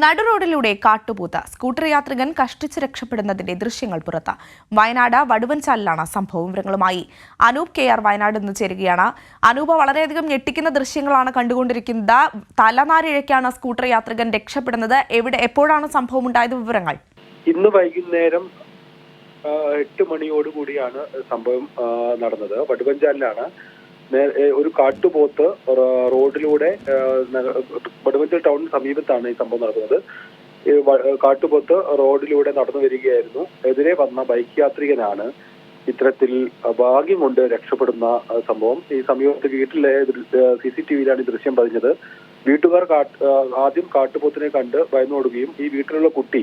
നടുറോഡിലൂടെ കാട്ടുപൂത്ത scooter യാത്രികൻ കഷ്ടിച്ച് രക്ഷപ്പെടുന്നതിന്റെ ദൃശ്യങ്ങൾ പുറത്ത്. വയനാട് വടുവൻചാലിലാണ് സംഭവം. വിവരങ്ങളുമായി അനൂപ് KR വയനാട് നിന്ന് ചേരുകയാണ്. അനൂപ്, വളരെയധികം ഞെട്ടിക്കുന്ന ദൃശ്യങ്ങളാണ് കണ്ടുകൊണ്ടിരിക്കുന്നത്. തലനാരിഴയ്ക്കാണ് സ്കൂട്ടർ യാത്രികൻ രക്ഷപ്പെടുന്നത്. എപ്പോഴാണ് സംഭവം ഉണ്ടായത്? വിവരങ്ങൾ. ഇന്ന് വൈകുന്നേരം 8 മണിയോടുകൂടിയാണ് സംഭവം നടന്നത്. വടുവൻചാലിലാണ് ഒരു കാട്ടുപോത്ത് റോഡിലൂടെ, വടുവഞ്ചൽ ടൗണിന് സമീപത്താണ് ഈ സംഭവം നടക്കുന്നത്. കാട്ടുപോത്ത് റോഡിലൂടെ നടന്നു വരികയായിരുന്നു. എതിരെ വന്ന ബൈക്ക് യാത്രികനാണ് ഇത്തരത്തിൽ ഭാഗ്യം കൊണ്ട് രക്ഷപ്പെടുന്ന സംഭവം. ഈ സമീപത്ത് വീട്ടിലെ CCTVയിലാണ് ഈ ദൃശ്യം പതിഞ്ഞത്. വീട്ടുകാർ ആദ്യം കാട്ടുപോത്തിനെ കണ്ട് ഭയന്നോടുകയും ഈ വീട്ടിലുള്ള കുട്ടി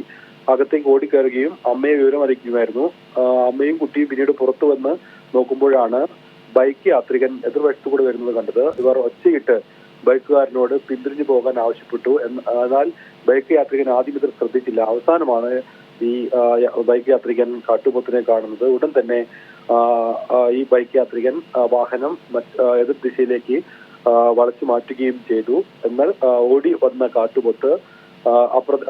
അകത്തേക്ക് ഓടിക്കയറുകയും അമ്മയെ വിവരം അറിയിക്കുമായിരുന്നു. അമ്മയും കുട്ടിയും പിന്നീട് പുറത്തു വന്ന് നോക്കുമ്പോഴാണ് ബൈക്ക് യാത്രികൻ എതിർവശത്തു കൂടെ വരുന്നത് കണ്ടത്. ഇവർ ഒച്ചയിട്ട് ബൈക്കുകാരനോട് പിന്തിരിഞ്ഞു പോകാൻ ആവശ്യപ്പെട്ടു. എന്നാൽ ബൈക്ക് യാത്രികൻ ആദ്യം ഇതിൽ ശ്രദ്ധിച്ചില്ല. അവസാനമാണ് ഈ ബൈക്ക് യാത്രികൻ കാട്ടുപോത്തിനെ കാണുന്നത്. ഉടൻ തന്നെ ഈ ബൈക്ക് യാത്രികൻ വാഹനം എതിർ ദിശയിലേക്ക് വളച്ചു മാറ്റുകയും ചെയ്തു. എന്നാൽ ഓടി വന്ന കാട്ടുപോത്ത്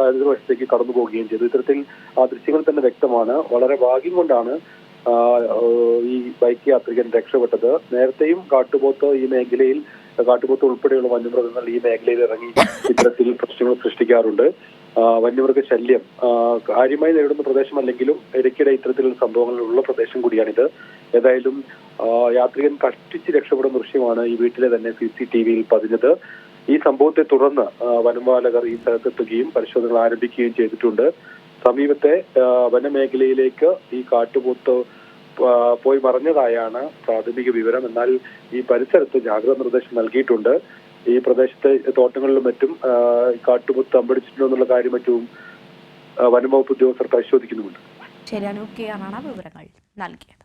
എതിർവശത്തേക്ക് കടന്നു പോവുകയും ചെയ്തു. ഇത്തരത്തിൽ ആ ദൃശ്യങ്ങൾ തന്നെ വ്യക്തമാണ്. വളരെ ഭാഗ്യം കൊണ്ടാണ് ഈ ബൈക്ക് യാത്രികൻ രക്ഷപ്പെട്ടത്. നേരത്തെയും കാട്ടുപോത്ത് ഉൾപ്പെടെയുള്ള വന്യമൃഗങ്ങൾ ഈ മേഖലയിൽ ഇറങ്ങി ഇത്തരത്തിൽ പ്രശ്നങ്ങൾ സൃഷ്ടിക്കാറുണ്ട്. വന്യമൃഗ ശല്യം കാര്യമായി നേരിടുന്ന പ്രദേശമല്ലെങ്കിലും ഇടയ്ക്കിടെ ഇത്തരത്തിലുള്ള സംഭവങ്ങളുള്ള പ്രദേശം കൂടിയാണിത്. ഏതായാലും യാത്രികൻ കഷ്ടിച്ച് രക്ഷപ്പെടുന്ന ദൃശ്യമാണ് ഈ വീട്ടിലെ തന്നെ CCTVയിൽ പതിഞ്ഞത്. ഈ സംഭവത്തെ തുടർന്ന് വനപാലകർ ഈ സ്ഥലത്തെത്തുകയും പരിശോധനകൾ ആരംഭിക്കുകയും ചെയ്തിട്ടുണ്ട്. സമീപത്തെ വനമേഖലയിലേക്ക് ഈ കാട്ടുപോത്ത് പോയി മറഞ്ഞതായാണ് പ്രാഥമിക വിവരം. എന്നാൽ ഈ പരിസരത്ത് ജാഗ്രതാ നിർദ്ദേശം നൽകിയിട്ടുണ്ട്. ഈ പ്രദേശത്തെ തോട്ടങ്ങളിലും മറ്റും കാട്ടുപോത്ത് അമ്പടിച്ചിട്ടുണ്ടോ എന്നുള്ള കാര്യം മറ്റും വനംവകുപ്പ് ഉദ്യോഗസ്ഥർ പരിശോധിക്കുന്നുമുണ്ട്. ശരി, അനൂപ് KR ആണ് വിവരങ്ങൾ നൽകിയത്.